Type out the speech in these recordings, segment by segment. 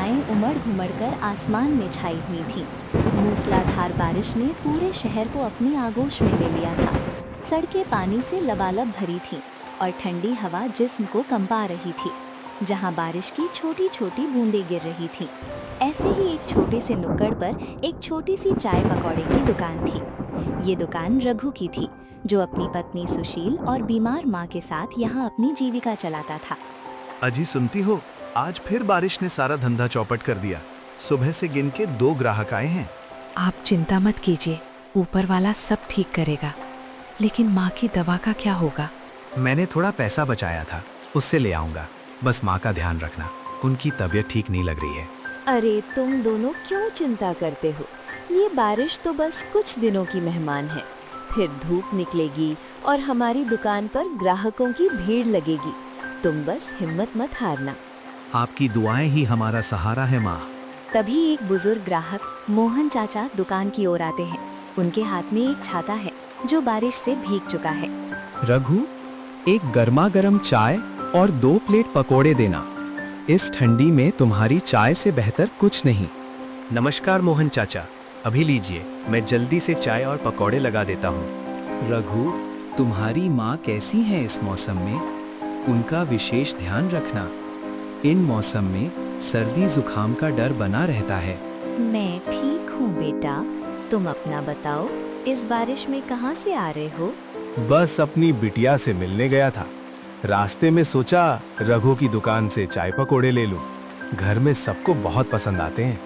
हवाएं उमड़ घुमड़ कर आसमान में छाई हुई थीं। मूसलाधार बारिश ने पूरे शहर को अपनी आगोश में ले लिया था। सड़कें पानी से लबालब भरी थीं और ठंडी हवा जिस्म को कंपा रही थी। जहां बारिश की छोटी छोटी बूंदें गिर रही थीं। ऐसे ही एक छोटे से नुक्कड़ पर एक छोटी सी चाय पकौड़े की दुकान थी। ये दुकान रघु की थी, जो अपनी पत्नी सुशील और बीमार माँ के साथ यहाँ अपनी जीविका चलाता था। अजी सुनती हो, आज फिर बारिश ने सारा धंधा चौपट कर दिया। सुबह से गिन के 2 ग्राहक आए हैं। आप चिंता मत कीजिए, ऊपर वाला सब ठीक करेगा। लेकिन माँ की दवा का क्या होगा? मैंने थोड़ा पैसा बचाया था, उससे ले आऊंगा। बस माँ का ध्यान रखना, उनकी तबीयत ठीक नहीं लग रही है। अरे तुम दोनों क्यों चिंता करते हो? ये बारिश तो बस कुछ दिनों की मेहमान है, फिर धूप निकलेगी और हमारी दुकान पर ग्राहकों की भीड़ लगेगी। तुम बस हिम्मत मत हारना। आपकी दुआएं ही हमारा सहारा है माँ। तभी एक बुजुर्ग ग्राहक मोहन चाचा दुकान की ओर आते हैं। उनके हाथ में एक छाता है जो बारिश से भीग चुका है। रघु, एक गर्मा गर्म चाय और 2 प्लेट पकोड़े देना। इस ठंडी में तुम्हारी चाय से बेहतर कुछ नहीं। नमस्कार मोहन चाचा, अभी लीजिए, मैं जल्दी से चाय और पकौड़े लगा देता हूँ। रघु, तुम्हारी माँ कैसी हैं इस मौसम में? उनका विशेष ध्यान रखना। इन मौसम में सर्दी जुकाम का डर बना रहता है। मैं ठीक हूँ बेटा, तुम अपना बताओ, इस बारिश में कहाँ से आ रहे हो? बस अपनी बिटिया से मिलने गया था। रास्ते में सोचा रघु की दुकान से चाय पकोड़े ले लूं। घर में सबको बहुत पसंद आते हैं।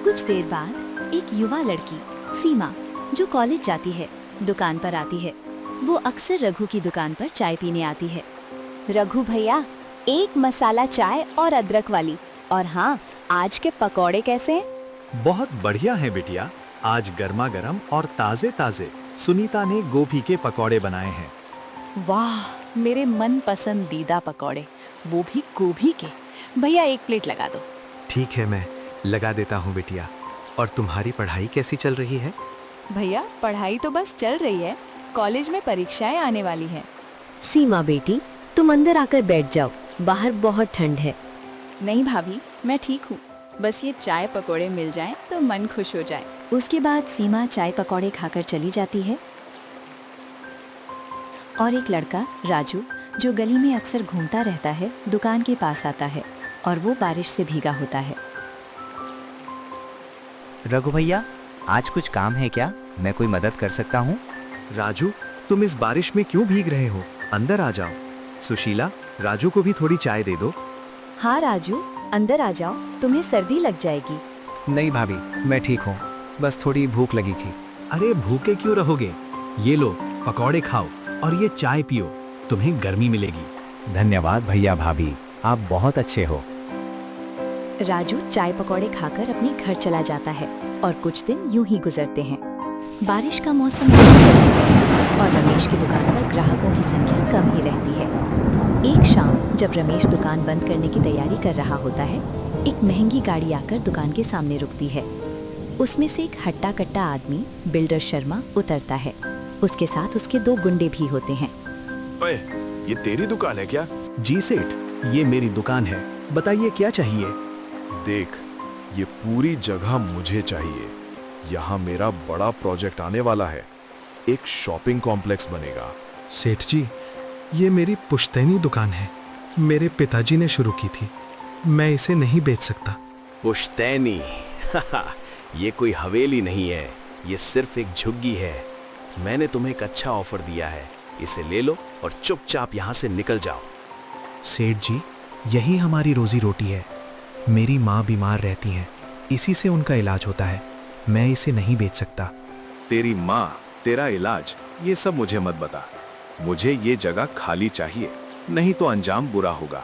कुछ देर बाद एक युवा लड़की सीमा, जो कॉलेज जाती है, दुकान पर आती है। वो अक्सर रघु की दुकान पर चाय पीने आती है। रघु भैया, एक मसाला चाय और अदरक वाली। और हाँ, आज के पकौड़े कैसे हैं? बहुत बढ़िया है बिटिया, आज गर्मा गर्म और ताजे ताजे सुनीता ने गोभी के पकौड़े बनाए हैं। वाह, मेरे मन पसंदीदा पकौड़े, वो भी गोभी के। भैया 1 प्लेट लगा दो। ठीक है, मैं लगा देता हूँ बिटिया। और तुम्हारी पढ़ाई कैसी चल रही है? भैया पढ़ाई तो बस चल रही है, कॉलेज में परीक्षाएं आने वाली हैं। सीमा बेटी, तुम अंदर आकर बैठ जाओ, बाहर बहुत ठंड है। नहीं भाभी, मैं ठीक हूँ, बस ये चाय पकौड़े मिल जाएं तो मन खुश हो जाए। उसके बाद सीमा चाय पकौड़े खाकर चली जाती है और एक लड़का राजू, जो गली में अक्सर घूमता रहता है, दुकान के पास आता है और वो बारिश से भीगा होता है। रघु भैया, आज कुछ काम है क्या? मैं कोई मदद कर सकता हूँ? राजू, तुम इस बारिश में क्यों भीग रहे हो? अंदर आ जाओ। सुशीला, राजू को भी थोड़ी चाय दे दो। हाँ राजू, अंदर आ जाओ, तुम्हें सर्दी लग जाएगी। नहीं भाभी, मैं ठीक हूँ, बस थोड़ी भूख लगी थी। अरे भूखे क्यों रहोगे? ये लो पकौड़े खाओ और ये चाय पियो, तुम्हें गर्मी मिलेगी। धन्यवाद भैया भाभी, आप बहुत अच्छे हो। राजू चाय पकौड़े खाकर अपने घर चला जाता है और कुछ दिन यूं ही गुजरते हैं। बारिश का मौसम नहीं चल रहा है और रमेश की दुकान पर ग्राहकों की संख्या कम ही रहती है। एक शाम जब रमेश दुकान बंद करने की तैयारी कर रहा होता है, एक महंगी गाड़ी आकर दुकान के सामने रुकती है। उसमें से एक हट्टा कट्टा आदमी बिल्डर शर्मा उतरता है। उसके साथ उसके 2 गुंडे भी होते हैं। ओए, ये तेरी दुकान है क्या? जी सेठ, ये मेरी दुकान है, बताइए क्या चाहिए? देख, ये पूरी जगह मुझे चाहिए। यहाँ मेरा बड़ा प्रोजेक्ट आने वाला है। एक शॉपिंग कॉम्प्लेक्स बनेगा। सेठ जी, ये मेरी पुश्तैनी दुकान है, मेरे पिताजी ने शुरू की थी, मैं इसे नहीं बेच सकता। पुश्तैनी? ये कोई हवेली नहीं है, ये सिर्फ एक झुग्गी है। मैंने तुम्हें एक अच्छा ऑफर दिया है, इसे ले लो और चुपचाप यहाँ से निकल जाओ। सेठ जी, यही हमारी रोजी रोटी है। मेरी माँ बीमार रहती हैं, इसी से उनका इलाज होता है। मैं इसे नहीं बेच सकता। तेरी माँ, तेरा इलाज, ये सब मुझे मत बता। मुझे ये जगह खाली चाहिए, नहीं तो अंजाम बुरा होगा।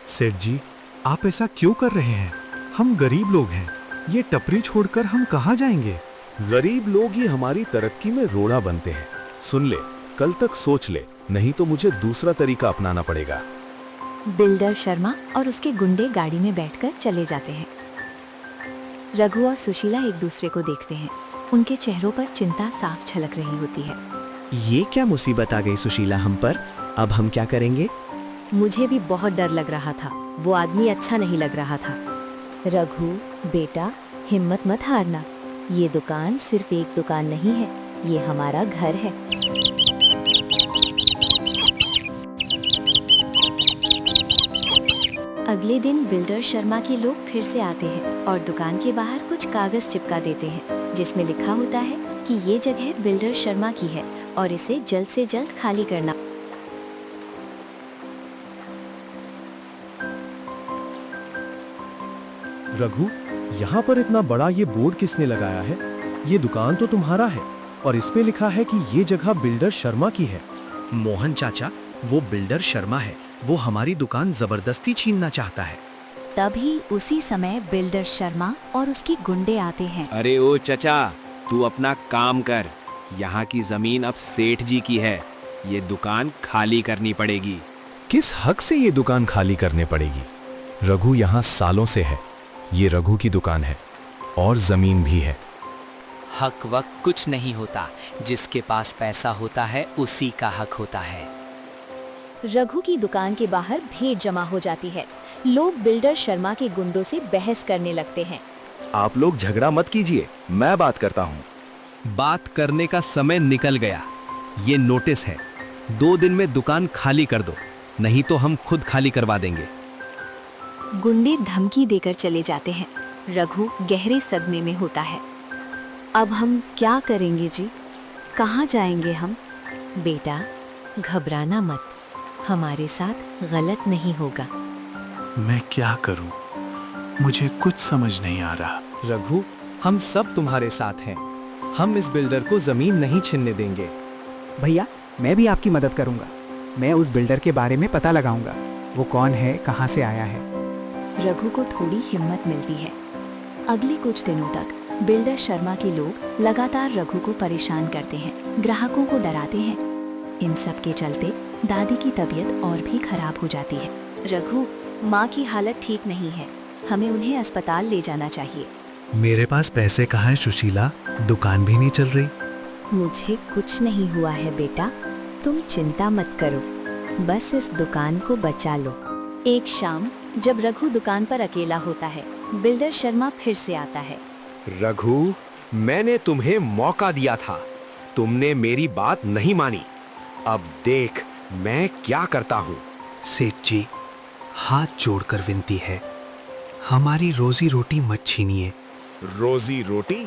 सेठ जी, आप ऐसा क्यों कर रहे हैं? हम गरीब लोग हैं, ये टपरी छोड़कर हम कहाँ जाएंगे? गरीब लोग ही हमारी तरक्की में रोड़ा बनते हैं। सुन ले, कल तक सोच ले, नहीं तो मुझे दूसरा तरीका अपनाना पड़ेगा। बिल्डर शर्मा और उसके गुंडे गाड़ी में बैठकर चले जाते हैं। रघु और सुशीला एक दूसरे को देखते हैं। उनके चेहरों पर चिंता साफ झलक रही होती है। ये क्या मुसीबत आ गई सुशीला हम पर? अब हम क्या करेंगे? मुझे भी बहुत डर लग रहा था, वो आदमी अच्छा नहीं लग रहा था। रघु बेटा, हिम्मत मत हारना। ये दुकान सिर्फ एक दुकान नहीं है, ये हमारा घर है। अगले दिन बिल्डर शर्मा के लोग फिर से आते हैं और दुकान के बाहर कुछ कागज चिपका देते हैं जिसमें लिखा होता है कि ये जगह बिल्डर शर्मा की है और इसे जल्द से जल्द खाली करना। रघु, यहाँ पर इतना बड़ा ये बोर्ड किसने लगाया है? ये दुकान तो तुम्हारा है और इसमें लिखा है कि ये जगह बिल्डर शर्मा की है। मोहन चाचा, वो बिल्डर शर्मा है। वो हमारी दुकान जबरदस्ती छीनना चाहता है। तभी उसी समय बिल्डर शर्मा और उसके गुंडे आते हैं। अरे ओ चचा, तू अपना काम कर। यहाँ की जमीन अब सेठ जी की है। ये दुकान खाली करनी पड़ेगी। किस हक से ये दुकान खाली करने पड़ेगी? रघु यहाँ सालों से है। ये रघु की दुकान है और जमीन भी है। हक वक्त कुछ नहीं होता, जिसके पास पैसा होता है उसी का हक होता है। रघु की दुकान के बाहर भीड़ जमा हो जाती है। लोग बिल्डर शर्मा के गुंडों से बहस करने लगते हैं। आप लोग झगड़ा मत कीजिए, मैं बात करता हूँ। बात करने का समय निकल गया। ये नोटिस है, 2 दिन में दुकान खाली कर दो, नहीं तो हम खुद खाली करवा देंगे। गुंडे धमकी देकर चले जाते हैं। रघु गहरे सदमे में होता है। अब हम क्या करेंगे जी? कहाँ जाएंगे हम? बेटा, घबराना मत, हमारे साथ गलत नहीं होगा। मैं क्या करूं? मुझे कुछ समझ नहीं आ रहा। रघु, हम सब तुम्हारे साथ हैं। हम इस बिल्डर को जमीन नहीं छीनने देंगे। भैया, मैं भी आपकी मदद करूंगा। मैं उस बिल्डर के बारे में पता लगाऊंगा। वो कौन है, कहाँ से आया है। रघु को थोड़ी हिम्मत मिलती है। अगले कुछ दिनों तक बिल्डर शर्मा के लोग लगातार रघु को परेशान करते हैं, ग्राहकों को डराते हैं। इन सब के चलते दादी की तबीयत और भी खराब हो जाती है। रघु, माँ की हालत ठीक नहीं है, हमें उन्हें अस्पताल ले जाना चाहिए। मेरे पास पैसे कहाँ है सुशीला? दुकान भी नहीं चल रही। मुझे कुछ नहीं हुआ है बेटा, तुम चिंता मत करो, बस इस दुकान को बचा लो। एक शाम जब रघु दुकान पर अकेला होता है, बिल्डर शर्मा फिर से आता है। रघु, मैंने तुम्हें मौका दिया था, तुमने मेरी बात नहीं मानी। अब देख मैं क्या करता हूँ। सेठ जी, हाथ जोड़कर विनती है, हमारी रोजी रोटी मत छीनिए। रोजी रोटी?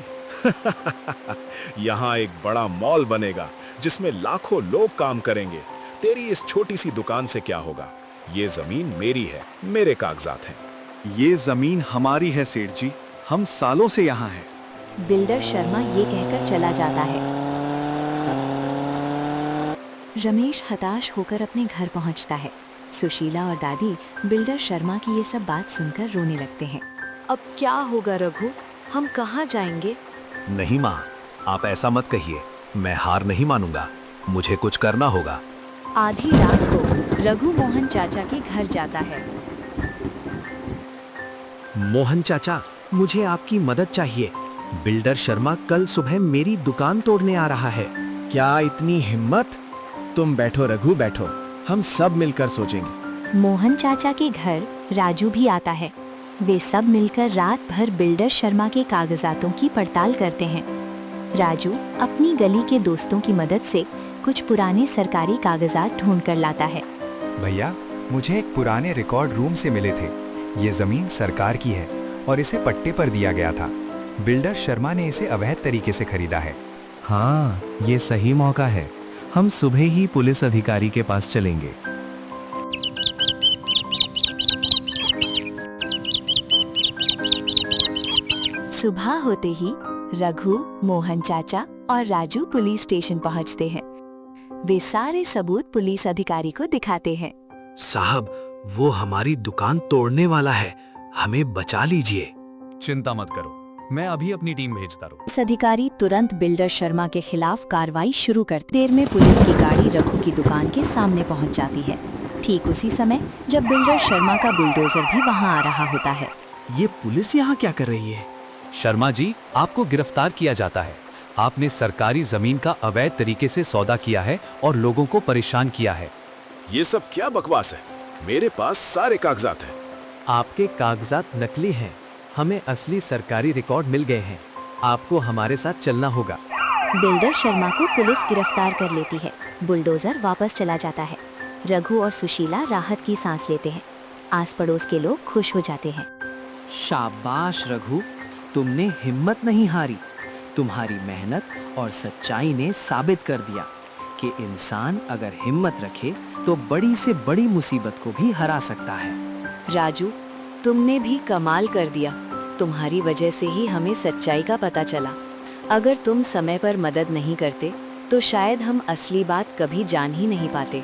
यहाँ एक बड़ा मॉल बनेगा जिसमें लाखों लोग काम करेंगे। तेरी इस छोटी सी दुकान से क्या होगा? ये जमीन मेरी है, मेरे कागजात हैं। ये जमीन हमारी है सेठ जी, हम सालों से यहाँ हैं। बिल्डर शर्मा ये कहकर चला जाता है। रमेश हताश होकर अपने घर पहुंचता है। सुशीला और दादी बिल्डर शर्मा की ये सब बात सुनकर रोने लगते हैं। अब क्या होगा रघु, हम कहाँ जाएंगे? नहीं माँ, आप ऐसा मत कहिए, मैं हार नहीं मानूंगा, मुझे कुछ करना होगा। आधी रात को रघु मोहन चाचा के घर जाता है। मोहन चाचा, मुझे आपकी मदद चाहिए। बिल्डर शर्मा कल सुबह मेरी दुकान तोड़ने आ रहा है। क्या इतनी हिम्मत? तुम बैठो रघु, बैठो, हम सब मिलकर सोचेंगे। मोहन चाचा के घर राजू भी आता है। वे सब मिलकर रात भर बिल्डर शर्मा के कागजातों की पड़ताल करते हैं। राजू अपनी गली के दोस्तों की मदद से कुछ पुराने सरकारी कागजात ढूंढ कर लाता है। भैया, मुझे एक पुराने रिकॉर्ड रूम से मिले थे। ये जमीन सरकार की है और इसे पट्टे पर दिया गया था। बिल्डर शर्मा ने इसे अवैध तरीके से खरीदा है। हाँ, ये सही मौका है। हम सुबह ही पुलिस अधिकारी के पास चलेंगे। सुबह होते ही रघु, मोहन चाचा और राजू पुलिस स्टेशन पहुंचते हैं। वे सारे सबूत पुलिस अधिकारी को दिखाते हैं। साहब, वो हमारी दुकान तोड़ने वाला है, हमें बचा लीजिए। चिंता मत करो, मैं अभी अपनी टीम भेजता हूँ। पुलिस अधिकारी तुरंत बिल्डर शर्मा के खिलाफ कार्रवाई शुरू करते। देर में पुलिस की गाड़ी रघु की दुकान के सामने पहुंच जाती है। ठीक उसी समय जब बिल्डर शर्मा का बुलडोजर भी वहां आ रहा होता है। ये पुलिस यहाँ क्या कर रही है? शर्मा जी, आपको गिरफ्तार किया जाता है। आपने सरकारी जमीन का अवैध तरीके से सौदा किया है और लोगों को परेशान किया है। ये सब क्या बकवास है? मेरे पास सारे कागजात हैं। आपके कागजात नकली हैं। हमें असली सरकारी रिकॉर्ड मिल गए हैं। आपको हमारे साथ चलना होगा। बिल्डर शर्मा को पुलिस गिरफ्तार कर लेती है। बुलडोजर वापस चला जाता है। रघु और सुशीला राहत की सांस लेते हैं। आस पड़ोस के लोग खुश हो जाते हैं। शाबाश रघु, तुमने हिम्मत नहीं हारी। तुम्हारी मेहनत और सच्चाई ने साबित कर दिया कि इंसान अगर हिम्मत रखे तो बड़ी से बड़ी मुसीबत को भी हरा सकता है। राजू, तुमने भी कमाल कर दिया। तुम्हारी वजह से ही हमें सच्चाई का पता चला। अगर तुम समय पर मदद नहीं करते तो शायद हम असली बात कभी जान ही नहीं पाते।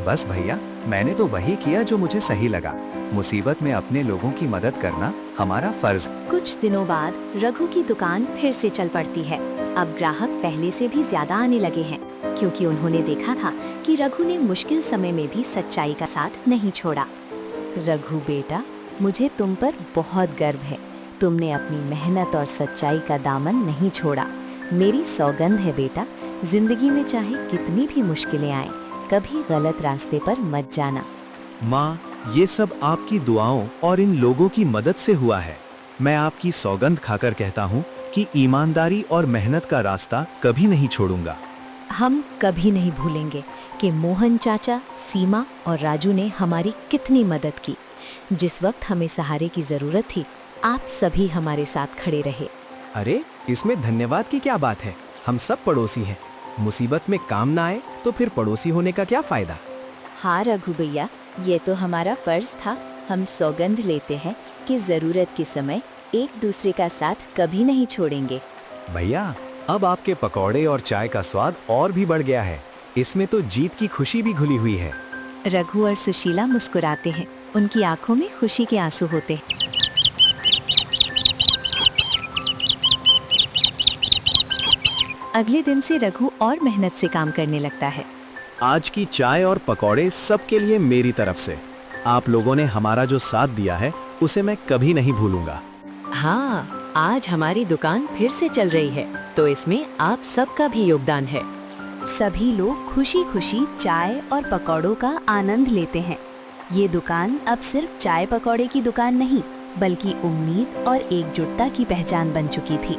बस भैया, मैंने तो वही किया जो मुझे सही लगा। मुसीबत में अपने लोगों की मदद करना हमारा फर्ज। कुछ दिनों बाद रघु की दुकान फिर से चल पड़ती है। अब ग्राहक पहले से भी ज्यादा आने लगे हैं, क्योंकि उन्होंने देखा था कि रघु ने मुश्किल समय में भी सच्चाई का साथ नहीं छोड़ा। रघु बेटा, मुझे तुम पर बहुत गर्व है। तुमने अपनी मेहनत और सच्चाई का दामन नहीं छोड़ा। मेरी सौगंध है बेटा, जिंदगी में चाहे कितनी भी मुश्किलें आए, कभी गलत रास्ते पर मत जाना। माँ, ये सब आपकी दुआओं और इन लोगों की मदद से हुआ है। मैं आपकी सौगंध खाकर कहता हूँ कि ईमानदारी और मेहनत का रास्ता कभी नहीं छोड़ूंगा। हम कभी नहीं भूलेंगे कि मोहन चाचा, सीमा और राजू ने हमारी कितनी मदद की। जिस वक्त हमें सहारे की जरूरत थी, आप सभी हमारे साथ खड़े रहे। अरे, इसमें धन्यवाद की क्या बात है? हम सब पड़ोसी हैं। मुसीबत में काम ना आए तो फिर पड़ोसी होने का क्या फायदा? हाँ रघु भैया, ये तो हमारा फर्ज था। हम सौगंध लेते हैं कि जरूरत के समय एक दूसरे का साथ कभी नहीं छोड़ेंगे। भैया, अब आपके पकौड़े और चाय का स्वाद और भी बढ़ गया है। इसमें तो जीत की खुशी भी घुली हुई है। रघु और सुशीला मुस्कुराते हैं। उनकी आंखों में खुशी के आंसू होते हैं। अगले दिन से रघु और मेहनत से काम करने लगता है। आज की चाय और पकौड़े सबके लिए मेरी तरफ से। आप लोगों ने हमारा जो साथ दिया है उसे मैं कभी नहीं भूलूंगा। हाँ, आज हमारी दुकान फिर से चल रही है, तो इसमें आप सबका भी योगदान है। सभी लोग खुशी खुशी चाय और पकौड़ों का आनंद लेते हैं। ये दुकान अब सिर्फ चाय पकौड़े की दुकान नहीं, बल्कि उम्मीद और एकजुटता की पहचान बन चुकी थी।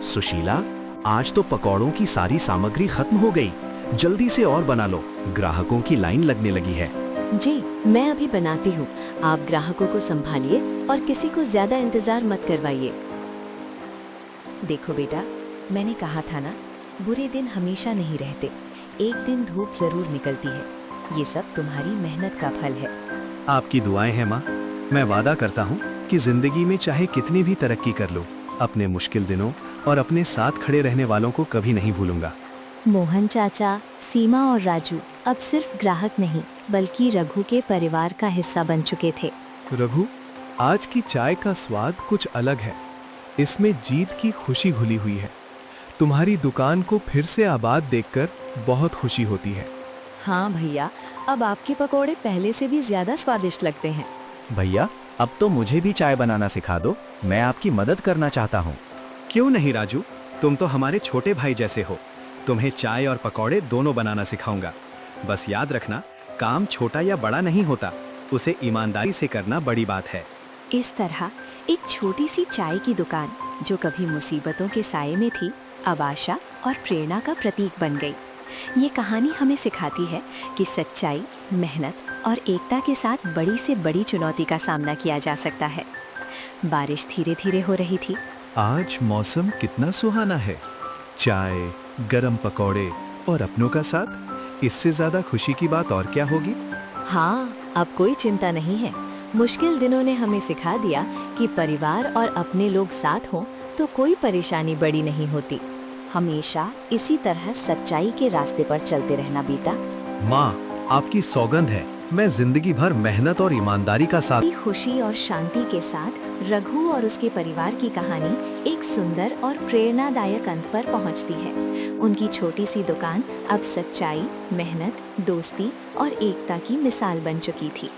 सुशीला, आज तो पकौड़ों की सारी सामग्री खत्म हो गई। जल्दी से और बना लो, ग्राहकों की लाइन लगने लगी है। जी, मैं अभी बनाती हूँ। आप ग्राहकों को संभालिए और किसी को ज्यादा इंतजार मत करवाइए। देखो बेटा, मैंने कहा था ना, बुरे दिन हमेशा नहीं रहते। एक दिन धूप जरूर निकलती है। ये सब तुम्हारी मेहनत का फल है। आपकी दुआएं हैं माँ। मैं वादा करता हूँ कि जिंदगी में चाहे कितनी भी तरक्की कर लो, अपने मुश्किल दिनों और अपने साथ खड़े रहने वालों को कभी नहीं भूलूंगा। मोहन चाचा, सीमा और राजू अब सिर्फ ग्राहक नहीं, बल्कि रघु के परिवार का हिस्सा बन चुके थे। रघु, आज की चाय का स्वाद कुछ अलग है। इसमें जीत की खुशी घुली हुई है। तुम्हारी दुकान को फिर से आबाद देखकर बहुत खुशी होती है। हाँ भैया, अब आपके पकोड़े पहले से भी ज्यादा स्वादिष्ट लगते हैं। भैया, अब तो मुझे भी चाय बनाना सिखा दो। मैं आपकी मदद करना चाहता हूँ। क्यों नहीं राजू, तुम तो हमारे छोटे भाई जैसे हो। तुम्हें चाय और पकौड़े दोनों बनाना सिखाऊंगा। बस याद रखना, काम छोटा या बड़ा नहीं होता, उसे ईमानदारी से करना बड़ी बात है। इस तरह एक छोटी सी चाय की दुकान, जो कभी मुसीबतों के साये में थी, अब आशा और प्रेरणा का प्रतीक बन गई। ये कहानी हमें सिखाती है कि सच्चाई, मेहनत और एकता के साथ बड़ी से बड़ी चुनौती का सामना किया जा सकता है। बारिश धीरे धीरे हो रही थी। आज मौसम कितना सुहाना है। चाय, गरम पकौड़े और अपनों का साथ। इससे ज्यादा खुशी की बात और क्या होगी? हाँ, अब कोई चिंता नहीं है। मुश्किल दिनों ने हमें सिखा दिया कि परिवार और अपने लोग साथ हों तो कोई परेशानी बड़ी नहीं होती। हमेशा इसी तरह सच्चाई के रास्ते पर चलते रहना बेटा। माँ, आपकी सौगंध है, मैं जिंदगी भर मेहनत और ईमानदारी का साथ। खुशी और शांति के साथ रघु और उसके परिवार की कहानी एक सुंदर और प्रेरणादायक अंत पर पहुंचती है। उनकी छोटी सी दुकान अब सच्चाई, मेहनत, दोस्ती और एकता की मिसाल बन चुकी थी।